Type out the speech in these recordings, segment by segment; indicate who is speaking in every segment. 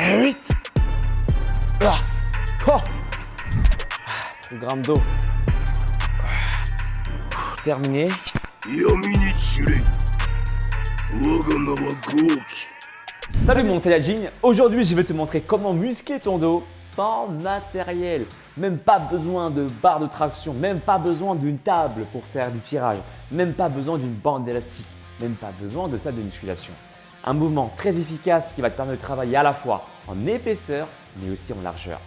Speaker 1: 8. Ah. Oh. Gramme d'eau. Terminé. Salut mon Saiyajin, aujourd'hui je vais te montrer comment muscler ton dos sans matériel. Même pas besoin de barre de traction, même pas besoin d'une table pour faire du tirage, même pas besoin d'une bande élastique, même pas besoin de salle de musculation. Un mouvement très efficace qui va te permettre de travailler à la fois en épaisseur mais aussi en largeur.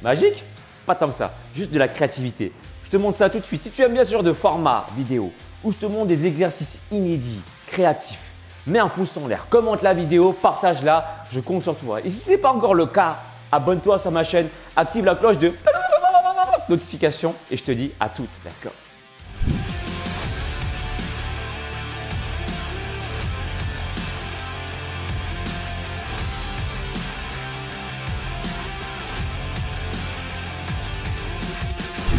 Speaker 1: Magique? Pas tant que ça, juste de la créativité. Je te montre ça tout de suite. Si tu aimes bien ce genre de format vidéo où je te montre des exercices inédits, créatifs, mets un pouce en l'air, commente la vidéo, partage-la, je compte sur toi. Et si ce n'est pas encore le cas, abonne-toi sur ma chaîne, active la cloche de notification et je te dis à toutes. Let's go!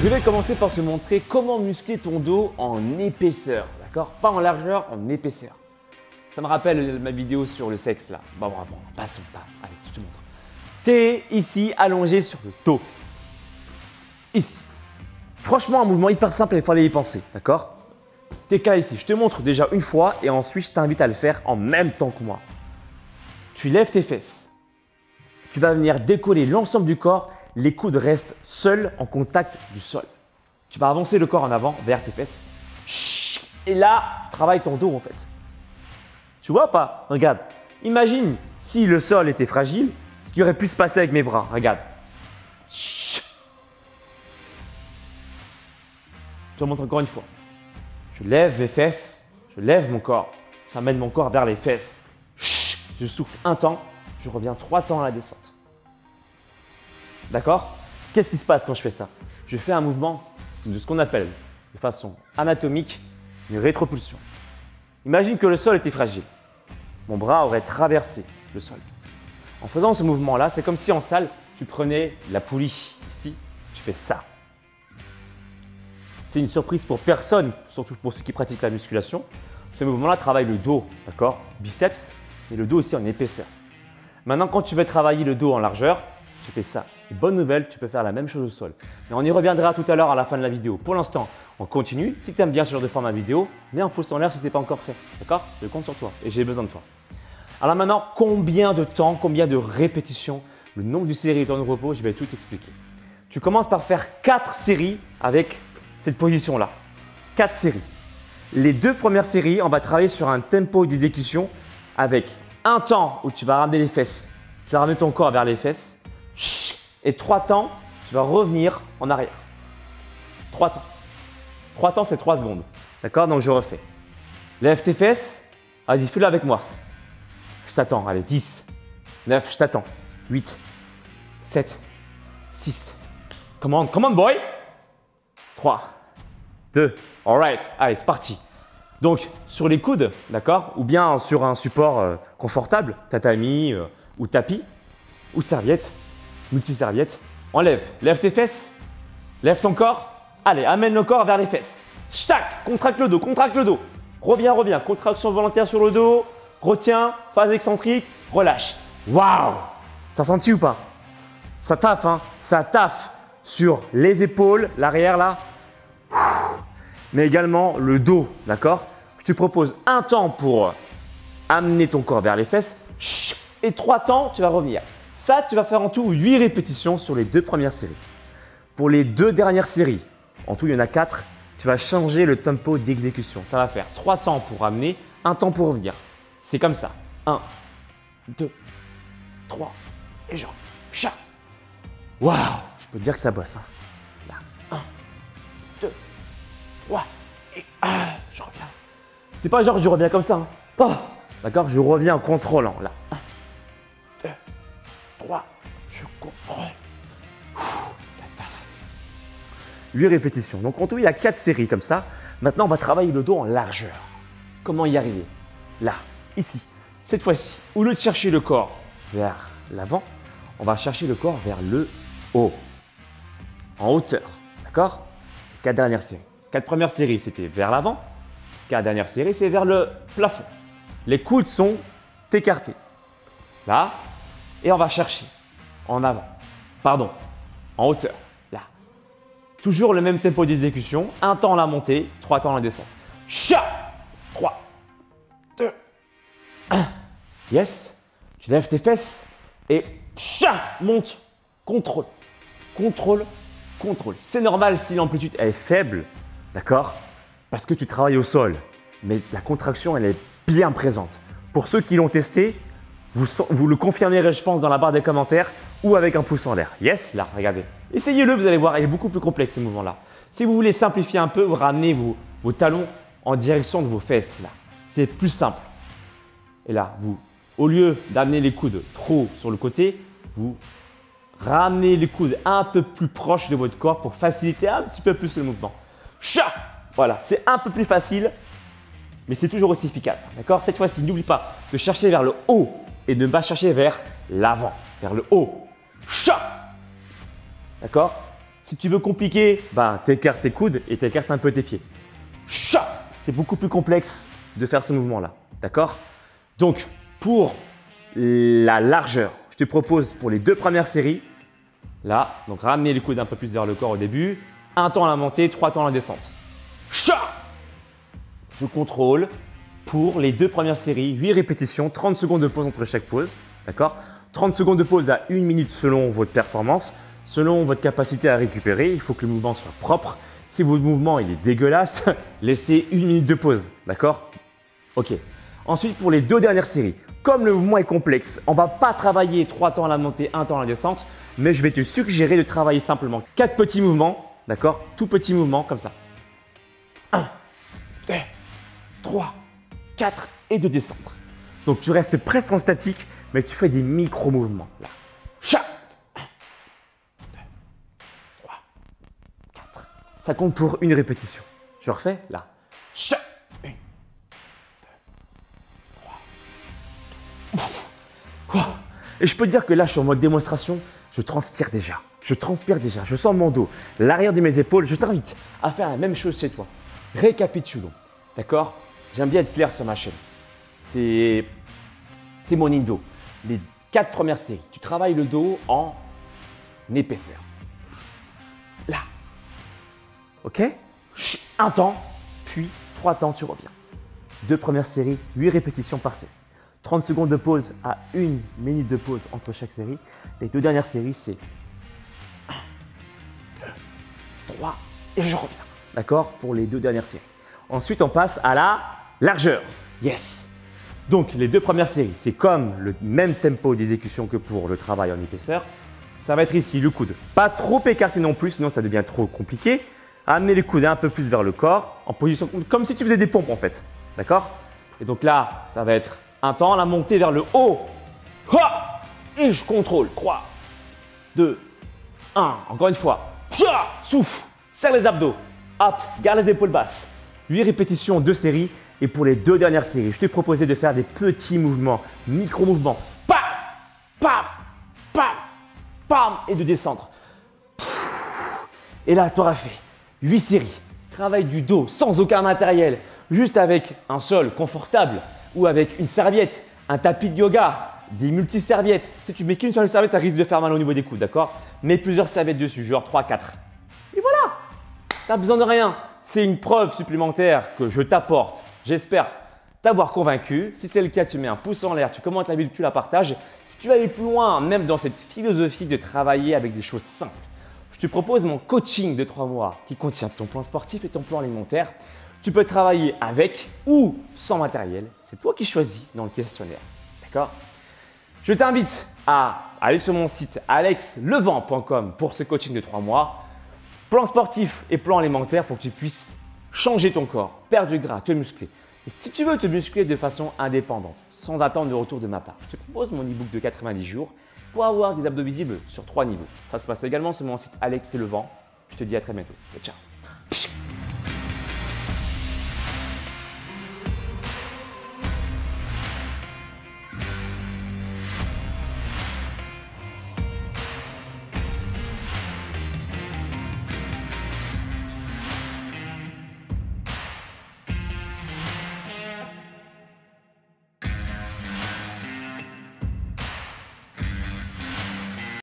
Speaker 1: Je vais commencer par te montrer comment muscler ton dos en épaisseur, d'accord? Pas en largeur, en épaisseur. Ça me rappelle ma vidéo sur le sexe là. Bon, passons pas. Allez, je te montre. Tu es ici allongé sur le dos. Ici. Franchement, un mouvement hyper simple et il fallait y penser, d'accord? Tu es qu'à ici. Je te montre déjà une fois et ensuite je t'invite à le faire en même temps que moi. Tu lèves tes fesses. Tu vas venir décoller l'ensemble du corps. Les coudes restent seuls en contact du sol. Tu vas avancer le corps en avant vers tes fesses. Et là, tu travailles ton dos en fait. Tu vois pas? Regarde. Imagine si le sol était fragile, ce qui aurait pu se passer avec mes bras. Regarde. Je te montre encore une fois. Je lève mes fesses, je lève mon corps. J'amène mon corps vers les fesses. Je souffle un temps, je reviens 3 temps à la descente. D'accord? Qu'est-ce qui se passe quand je fais ça? Je fais un mouvement de ce qu'on appelle de façon anatomique une rétropulsion. Imagine que le sol était fragile. Mon bras aurait traversé le sol. En faisant ce mouvement-là, c'est comme si en salle, tu prenais la poulie. Ici, tu fais ça. C'est une surprise pour personne, surtout pour ceux qui pratiquent la musculation. Ce mouvement-là travaille le dos, d'accord? Biceps, et le dos aussi en épaisseur. Maintenant, quand tu veux travailler le dos en largeur, tu fais ça. Et bonne nouvelle, tu peux faire la même chose au sol. Mais on y reviendra tout à l'heure à la fin de la vidéo. Pour l'instant, on continue. Si tu aimes bien ce genre de format vidéo, mets un pouce en l'air si ce n'est pas encore fait. D'accord? Je compte sur toi et j'ai besoin de toi. Alors maintenant, combien de temps, combien de répétitions, le nombre de séries et temps de repos, je vais tout expliquer. Tu commences par faire 4 séries avec cette position-là. 4 séries. Les 2 premières séries, on va travailler sur un tempo d'exécution avec un temps où tu vas ramener les fesses. Tu vas ramener ton corps vers les fesses. Et 3 temps, tu vas revenir en arrière. 3 temps. 3 temps, c'est 3 secondes. D'accord? Donc, je refais. Lève tes fesses. Vas-y, fais-le avec moi. Je t'attends. Allez, 10, 9, je t'attends. 8, 7, 6. Come on, boy. 3, 2, all right. Allez, c'est parti. Donc, sur les coudes, d'accord? Ou bien sur un support confortable, tatami ou tapis ou serviette. Multi-serviette, enlève, lève tes fesses, lève ton corps, allez, amène le corps vers les fesses. Chac, contracte le dos, reviens, contraction volontaire sur le dos, retiens, phase excentrique, relâche. Waouh! T'as senti ou pas? Ça taffe, hein? Ça taffe sur les épaules, l'arrière là, mais également le dos, d'accord? Je te propose un temps pour amener ton corps vers les fesses et 3 temps, tu vas revenir. Ça, tu vas faire en tout 8 répétitions sur les 2 premières séries. Pour les 2 dernières séries, en tout il y en a 4, tu vas changer le tempo d'exécution. Ça va faire 3 temps pour amener, 1 temps pour revenir. C'est comme ça. 1, 2, 3 et je reviens. Waouh! Je peux te dire que ça bosse. Hein. Là, 1, 2, 3 et je reviens. C'est pas genre je reviens comme ça. Hein. Oh, d'accord? Je reviens en contrôlant. Là. 1, 2, 3, je contrôle. 8 répétitions. Donc en tout, il y a 4 séries comme ça. Maintenant, on va travailler le dos en largeur. Comment y arriver? Là, ici. Cette fois-ci, au lieu de chercher le corps vers l'avant, on va chercher le corps vers le haut. En hauteur. D'accord? 4 dernières séries. 4 premières séries, c'était vers l'avant. 4 dernières séries, c'est vers le plafond. Les coudes sont écartés. Là, Et on va chercher en avant, pardon, en hauteur, là. Toujours le même tempo d'exécution, un temps la montée, 3 temps la descente. Cha 3, 2, 1. Yes, tu lèves tes fesses et cha monte, contrôle, contrôle, contrôle. C'est normal si l'amplitude est faible, d'accord? Parce que tu travailles au sol, mais la contraction, elle est bien présente. Pour ceux qui l'ont testé, vous le confirmerez, je pense, dans la barre des commentaires ou avec un pouce en l'air. Yes, là, regardez. Essayez-le, vous allez voir, il est beaucoup plus complexe ce mouvement-là. Si vous voulez simplifier un peu, vous ramenez vos talons en direction de vos fesses, là. C'est plus simple. Et là, au lieu d'amener les coudes trop sur le côté, vous ramenez les coudes un peu plus proches de votre corps pour faciliter un petit peu plus le mouvement. Cha! Voilà, c'est un peu plus facile, mais c'est toujours aussi efficace. D'accord? Cette fois-ci, n'oublie pas de chercher vers le haut et de ne pas chercher vers l'avant, vers le haut. Cha! D'accord? Si tu veux compliquer, t'écartes tes coudes et t'écartes un peu tes pieds. Cha! C'est beaucoup plus complexe de faire ce mouvement-là. D'accord? Donc, pour la largeur, je te propose pour les 2 premières séries, là, donc ramener les coudes un peu plus vers le corps au début, 1 temps à la montée, 3 temps à la descente. Cha! Je contrôle pour les 2 premières séries, 8 répétitions, 30 secondes de pause entre chaque pause. D'accord? 30 secondes de pause à 1 minute selon votre performance, selon votre capacité à récupérer. Il faut que le mouvement soit propre. Si votre mouvement il est dégueulasse, laissez 1 minute de pause. D'accord? Ok. Ensuite, pour les 2 dernières séries, comme le mouvement est complexe, on ne va pas travailler 3 temps à la montée, 1 temps à la descente, mais je vais te suggérer de travailler simplement 4 petits mouvements. D'accord? Tout petits mouvements comme ça. 1, 2, 3, 4 et de descendre. Donc tu restes presque en statique, mais tu fais des micro-mouvements. Là. Cha 1, 2, 3, 4. Ça compte pour une répétition. Je refais là. Cha 1, 2, 3. Et je peux te dire que là, je suis en mode démonstration, je transpire déjà. Je transpire déjà, je sens mon dos, l'arrière de mes épaules. Je t'invite à faire la même chose chez toi. Récapitulons. D'accord? J'aime bien être clair sur ma chaîne. C'est mon indo. Les 4 premières séries, tu travailles le dos en épaisseur. Là. Ok? 1 temps, puis 3 temps, tu reviens. 2 premières séries, 8 répétitions par série. 30 secondes de pause à 1 minute de pause entre chaque série. Les 2 dernières séries, c'est 1, 2, 3 et je reviens. D'accord? Pour les 2 dernières séries. Ensuite, on passe à la largeur. Yes! Donc, les 2 premières séries, c'est comme le même tempo d'exécution que pour le travail en épaisseur. Ça va être ici le coude. Pas trop écarté non plus, sinon ça devient trop compliqué. Amener les coudes un peu plus vers le corps, en position comme si tu faisais des pompes en fait. D'accord? Et donc là, ça va être un temps, la montée vers le haut. Ha! Et je contrôle. 3, 2, 1. Encore une fois. Souffle. Serre les abdos. Hop, garde les épaules basses. 8 répétitions, 2 séries. Et pour les 2 dernières séries, je t'ai proposé de faire des petits mouvements, micro-mouvements. Pam, pam, pam, pam. Et de descendre. Et là, tu auras fait 8 séries. Travail du dos sans aucun matériel. Juste avec un sol confortable ou avec une serviette, un tapis de yoga, des multi-serviettes. Si tu mets qu'une seule serviette, ça risque de faire mal au niveau des coudes, d'accord? Mets plusieurs serviettes dessus, genre 3, 4. Et voilà! Tu n'as besoin de rien. C'est une preuve supplémentaire que je t'apporte. J'espère t'avoir convaincu. Si c'est le cas, tu mets un pouce en l'air, tu commentes la vidéo, tu la partages. Si tu veux aller plus loin, même dans cette philosophie de travailler avec des choses simples, je te propose mon coaching de 3 mois qui contient ton plan sportif et ton plan alimentaire. Tu peux travailler avec ou sans matériel. C'est toi qui choisis dans le questionnaire. D'accord? Je t'invite à aller sur mon site alexlevent.com pour ce coaching de 3 mois. Plan sportif et plan alimentaire pour que tu puisses changer ton corps, perdre du gras, te muscler. Et si tu veux te muscler de façon indépendante, sans attendre de retour de ma part, je te propose mon e-book de 90 jours pour avoir des abdos visibles sur 3 niveaux. Ça se passe également sur mon site Alex et Levent. Je te dis à très bientôt. Ciao.